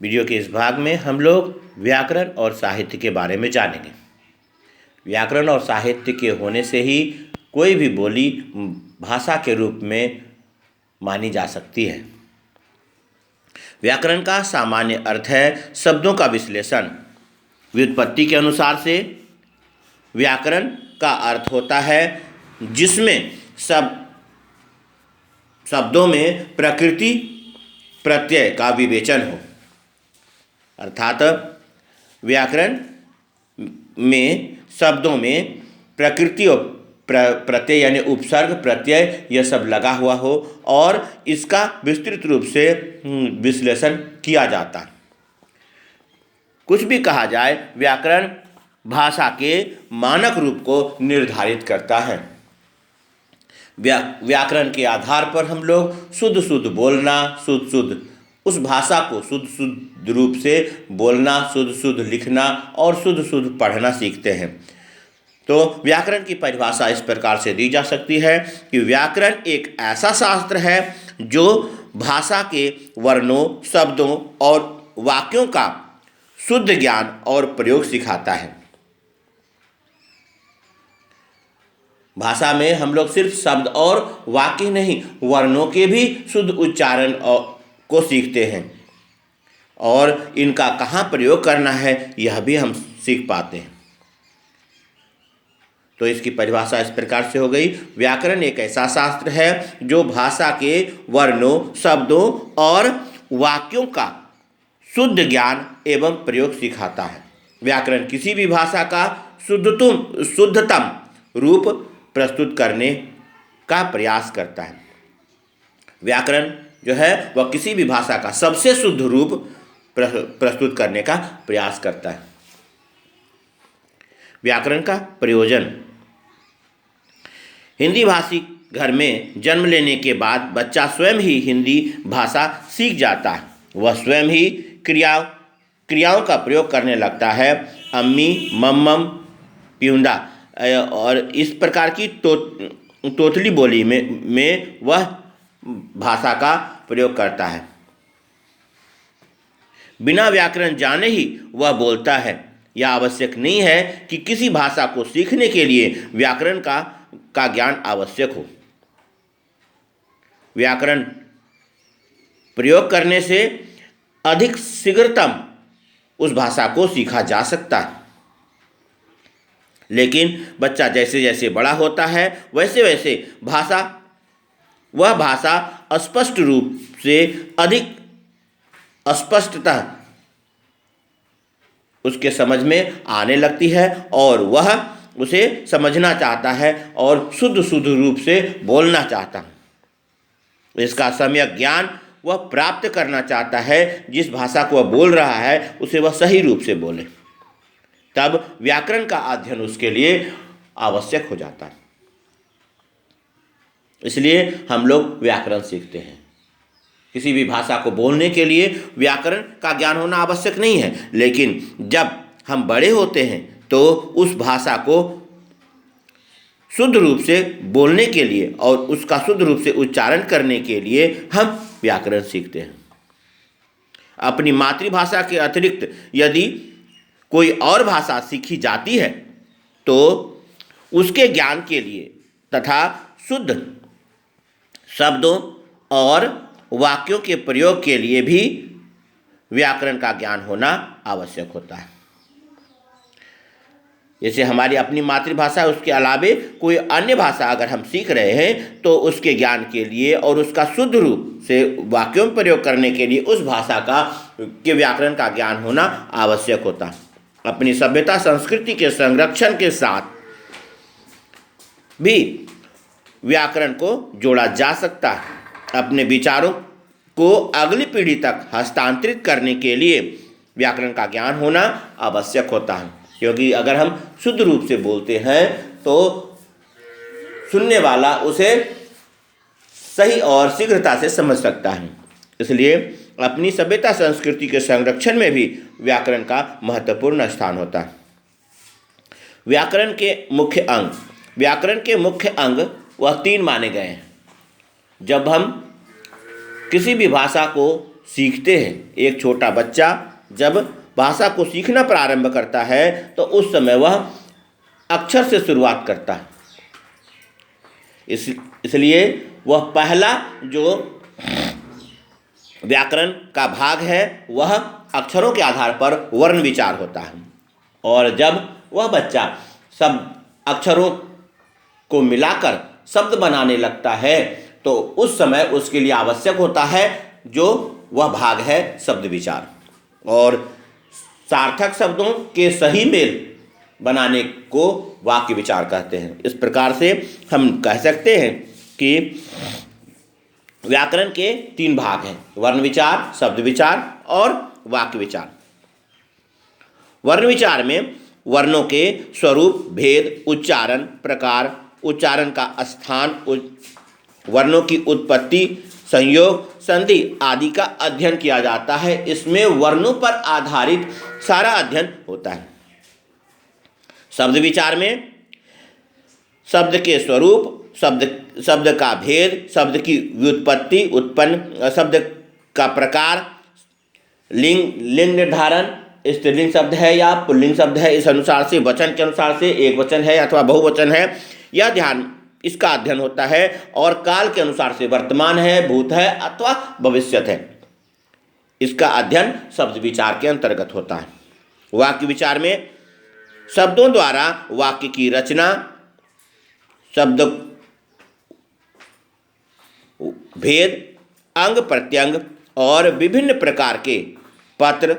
Video के इस भाग में हम लोग व्याकरण और साहित्य के बारे में जानेंगे। व्याकरण और साहित्य के होने से ही कोई भी बोली भाषा के रूप में मानी जा सकती है। व्याकरण का सामान्य अर्थ है शब्दों का विश्लेषण। व्युत्पत्ति के अनुसार से व्याकरण का अर्थ होता है जिसमें शब्दों में प्रकृति प्रत्यय का विवेचन हो। अर्थात व्याकरण में शब्दों में प्रकृति और प्रत्यय यानी उपसर्ग प्रत्यय यह सब लगा हुआ हो और इसका विस्तृत रूप से विश्लेषण किया जाता है। कुछ भी कहा जाए, व्याकरण भाषा के मानक रूप को निर्धारित करता है। व्याकरण के आधार पर हम लोग शुद्ध बोलना, शुद्ध उस भाषा को शुद्ध रूप से बोलना, शुद्ध लिखना और शुद्ध पढ़ना सीखते हैं। तो व्याकरण की परिभाषा इस प्रकार से दी जा सकती है कि व्याकरण एक ऐसा शास्त्र है जो भाषा के वर्णों, शब्दों और वाक्यों का शुद्ध ज्ञान और प्रयोग सिखाता है। भाषा में हम लोग सिर्फ शब्द और वाक्य नहीं, वर्णों के भी शुद्ध उच्चारण को सीखते हैं और इनका कहाँ प्रयोग करना है यह भी हम सीख पाते हैं। तो इसकी परिभाषा इस प्रकार से हो गई, व्याकरण एक ऐसा शास्त्र है जो भाषा के वर्णों, शब्दों और वाक्यों का शुद्ध ज्ञान एवं प्रयोग सिखाता है। व्याकरण किसी भी भाषा का शुद्धतम रूप प्रस्तुत करने का प्रयास करता है। व्याकरण जो है वह किसी भी भाषा का सबसे शुद्ध रूप प्रस्तुत करने का प्रयास करता है। व्याकरण का प्रयोजन। हिंदी भाषी घर में जन्म लेने के बाद बच्चा स्वयं ही हिंदी भाषा सीख जाता है। वह स्वयं ही क्रियाओं का प्रयोग करने लगता है। अम्मी, मम्मम, पियुंदा और इस प्रकार की तोतली बोली में वह भाषा का प्रयोग करता है। बिना व्याकरण जाने ही वह बोलता है। यह आवश्यक नहीं है कि किसी भाषा को सीखने के लिए व्याकरण का ज्ञान आवश्यक हो। व्याकरण प्रयोग करने से अधिक शीघ्रतम उस भाषा को सीखा जा सकता है। लेकिन बच्चा जैसे जैसे बड़ा होता है वैसे वैसे वह भाषा स्पष्ट रूप से अधिक स्पष्टतः उसके समझ में आने लगती है और वह उसे समझना चाहता है और शुद्ध रूप से बोलना चाहता है। इसका सम्यक ज्ञान वह प्राप्त करना चाहता है। जिस भाषा को वह बोल रहा है उसे वह सही रूप से बोले, तब व्याकरण का अध्ययन उसके लिए आवश्यक हो जाता है। इसलिए हम लोग व्याकरण सीखते हैं। किसी भी भाषा को बोलने के लिए व्याकरण का ज्ञान होना आवश्यक नहीं है, लेकिन जब हम बड़े होते हैं तो उस भाषा को शुद्ध रूप से बोलने के लिए और उसका शुद्ध रूप से उच्चारण करने के लिए हम व्याकरण सीखते हैं। अपनी मातृभाषा के अतिरिक्त यदि कोई और भाषा सीखी जाती है तो उसके ज्ञान के लिए तथा शुद्ध शब्दों और वाक्यों के प्रयोग के लिए भी व्याकरण का ज्ञान होना आवश्यक होता है। जैसे हमारी अपनी मातृभाषा, उसके अलावे कोई अन्य भाषा अगर हम सीख रहे हैं तो उसके ज्ञान के लिए और उसका शुद्ध रूप से वाक्यों में प्रयोग करने के लिए उस भाषा के व्याकरण का ज्ञान होना आवश्यक होता है। अपनी सभ्यता संस्कृति के संरक्षण के साथ भी व्याकरण को जोड़ा जा सकता है। अपने विचारों को अगली पीढ़ी तक हस्तांतरित करने के लिए व्याकरण का ज्ञान होना आवश्यक होता है, क्योंकि अगर हम शुद्ध रूप से बोलते हैं तो सुनने वाला उसे सही और शीघ्रता से समझ सकता है। इसलिए अपनी सभ्यता संस्कृति के संरक्षण में भी व्याकरण का महत्वपूर्ण स्थान होता है। व्याकरण के मुख्य अंग वह 3 माने गए हैं। जब हम किसी भी भाषा को सीखते हैं। एक छोटा बच्चा जब भाषा को सीखना प्रारंभ करता है तो उस समय वह अक्षर से शुरुआत करता है। इसलिए वह पहला जो व्याकरण का भाग है वह अक्षरों के आधार पर वर्ण विचार होता है। और जब वह बच्चा सब अक्षरों को मिलाकर शब्द बनाने लगता है तो उस समय उसके लिए आवश्यक होता है जो वह भाग है शब्द विचार। और सार्थक शब्दों के सही मेल बनाने को वाक्य विचार कहते हैं। इस प्रकार से हम कह सकते हैं कि व्याकरण के 3 भाग हैं, वर्ण विचार, शब्द विचार और वाक्य विचार। वर्ण विचार में वर्णों के स्वरूप, भेद, उच्चारण, प्रकार, उच्चारण का स्थान, वर्णों की उत्पत्ति, संयोग, संधि आदि का अध्ययन किया जाता है। इसमें वर्णों पर आधारित सारा अध्ययन होता है। शब्द विचार में शब्द के स्वरूप, शब्द का भेद, शब्द की व्युत्पत्ति, उत्पन्न शब्द का प्रकार, लिंग निर्धारण, स्त्रीलिंग शब्द है या पुल्लिंग शब्द है, इस अनुसार से वचन के अनुसार से एक वचन है अथवा बहुवचन है, यह इसका अध्ययन होता है। और काल के अनुसार से वर्तमान है, भूत है अथवा भविष्यत है, इसका अध्ययन शब्द विचार के अंतर्गत होता है। वाक्य विचार में शब्दों द्वारा वाक्य की रचना, शब्द भेद, अंग प्रत्यंग और विभिन्न प्रकार के पत्र,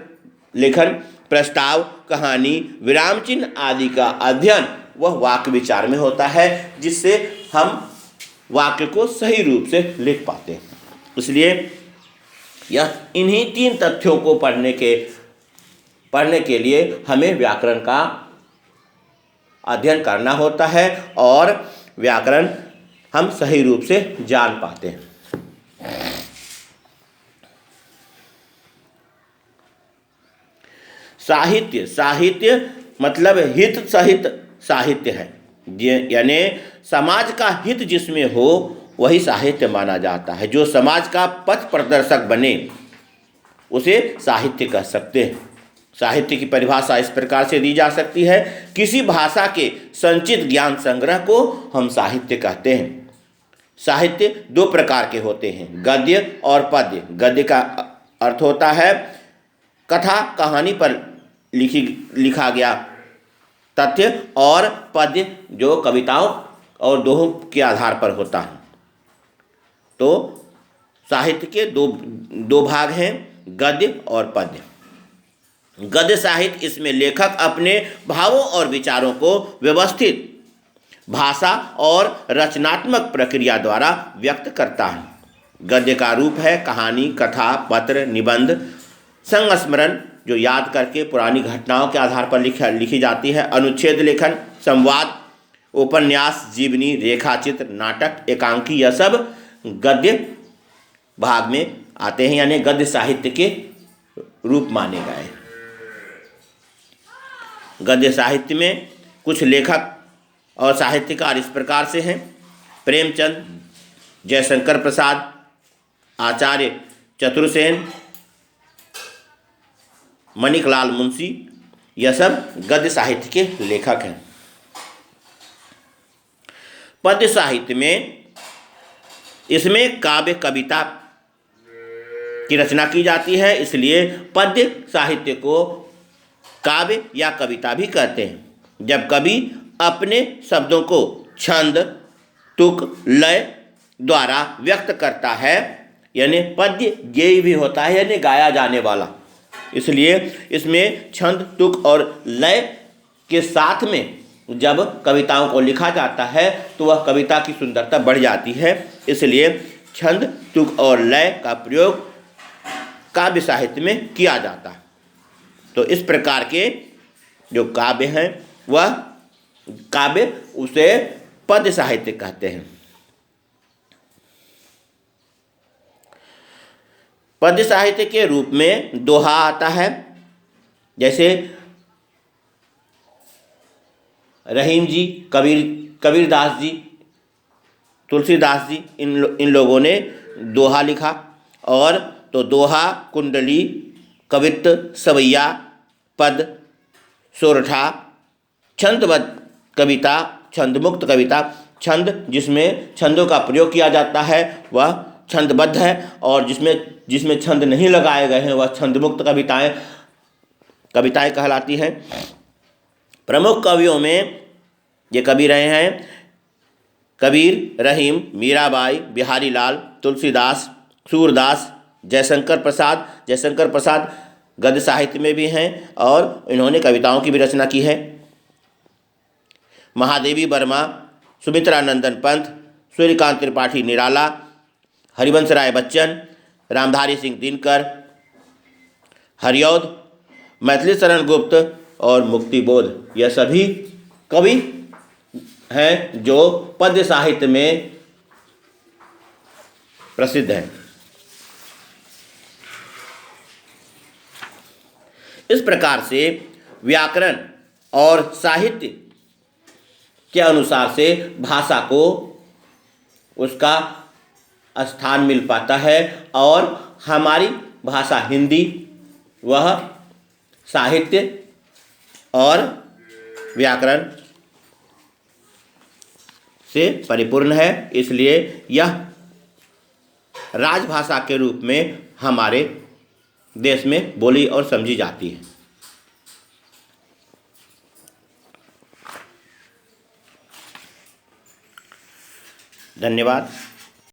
लेखन, प्रस्ताव, कहानी, विराम चिन्ह आदि का अध्ययन वह वाक्य विचार में होता है, जिससे हम वाक्य को सही रूप से लिख पाते हैं। इसलिए यह इन्हीं 3 तथ्यों को पढ़ने के लिए हमें व्याकरण का अध्ययन करना होता है और व्याकरण हम सही रूप से जान पाते हैं। साहित्य मतलब हित सहित साहित्य है, यानी समाज का हित जिसमें हो वही साहित्य माना जाता है। जो समाज का पथ प्रदर्शक बने उसे साहित्य कह सकते हैं। साहित्य की परिभाषा इस प्रकार से दी जा सकती है, किसी भाषा के संचित ज्ञान संग्रह को हम साहित्य कहते हैं। साहित्य 2 प्रकार के होते हैं, गद्य और पद्य। गद्य का अर्थ होता है कथा कहानी पर लिखा गया तथ्य, और पद्य जो कविताओं और दोहों के आधार पर होता है। तो साहित्य के दो भाग हैं, गद्य और पद्य। गद्य साहित्य, इसमें लेखक अपने भावों और विचारों को व्यवस्थित भाषा और रचनात्मक प्रक्रिया द्वारा व्यक्त करता है। गद्य का रूप है कहानी, कथा, पत्र, निबंध, संस्मरण जो याद करके पुरानी घटनाओं के आधार पर लिखी जाती है, अनुच्छेद लेखन, संवाद, उपन्यास, जीवनी, रेखाचित्र, नाटक, एकांकी, यह सब गद्य भाग में आते हैं, यानी गद्य साहित्य के रूप माने गए। गद्य साहित्य में कुछ लेखक और साहित्यकार इस प्रकार से हैं: प्रेमचंद, जयशंकर प्रसाद, आचार्य चतुरसेन, माणिकलाल मुंशी, यह सब गद्य साहित्य के लेखक हैं। पद्य साहित्य में इसमें काव्य कविता की रचना की जाती है, इसलिए पद्य साहित्य को काव्य या कविता भी कहते हैं। जब कवि अपने शब्दों को छंद, तुक, लय द्वारा व्यक्त करता है, यानी पद्य गेय भी होता है, यानी गाया जाने वाला, इसलिए इसमें छंद, तुक और लय के साथ में जब कविताओं को लिखा जाता है तो वह कविता की सुंदरता बढ़ जाती है। इसलिए छंद, तुक और लय का प्रयोग काव्य साहित्य में किया जाता है। तो इस प्रकार के जो काव्य हैं वह काव्य, उसे पद्य साहित्य कहते हैं। पद्य साहित्य के रूप में दोहा आता है, जैसे रहीम जी, कबीरदास जी, तुलसीदास जी, इन लोगों ने दोहा लिखा। और तो दोहा, कुंडली, कवित्त, सवैया, पद, सोरठा, छंदबद्ध कविता, छंदमुक्त कविता। छंद जिसमें छंदों का प्रयोग किया जाता है वह छंदबद्ध है, और जिसमें छंद नहीं लगाए गए हैं वह छंदमुक्त कविताएं कहलाती हैं। प्रमुख कवियों में ये कवि रहे हैं कबीर, रहीम, मीराबाई, बिहारी लाल, तुलसीदास, सूरदास, जयशंकर प्रसाद। जयशंकर प्रसाद गद्य साहित्य में भी हैं और इन्होंने कविताओं की भी रचना की है। महादेवी वर्मा, सुमित्रा नंदन पंत, सूर्यकांत त्रिपाठी निराला, हरिवंश राय बच्चन, रामधारी सिंह दिनकर, हरिऔध, मैथिली शरण गुप्त और मुक्तिबोध, यह सभी कवि हैं जो पद्य साहित्य में प्रसिद्ध हैं। इस प्रकार से व्याकरण और साहित्य के अनुसार से भाषा को उसका स्थान मिल पाता है, और हमारी भाषा हिंदी वह साहित्य और व्याकरण से परिपूर्ण है, इसलिए यह राजभाषा के रूप में हमारे देश में बोली और समझी जाती है। धन्यवाद।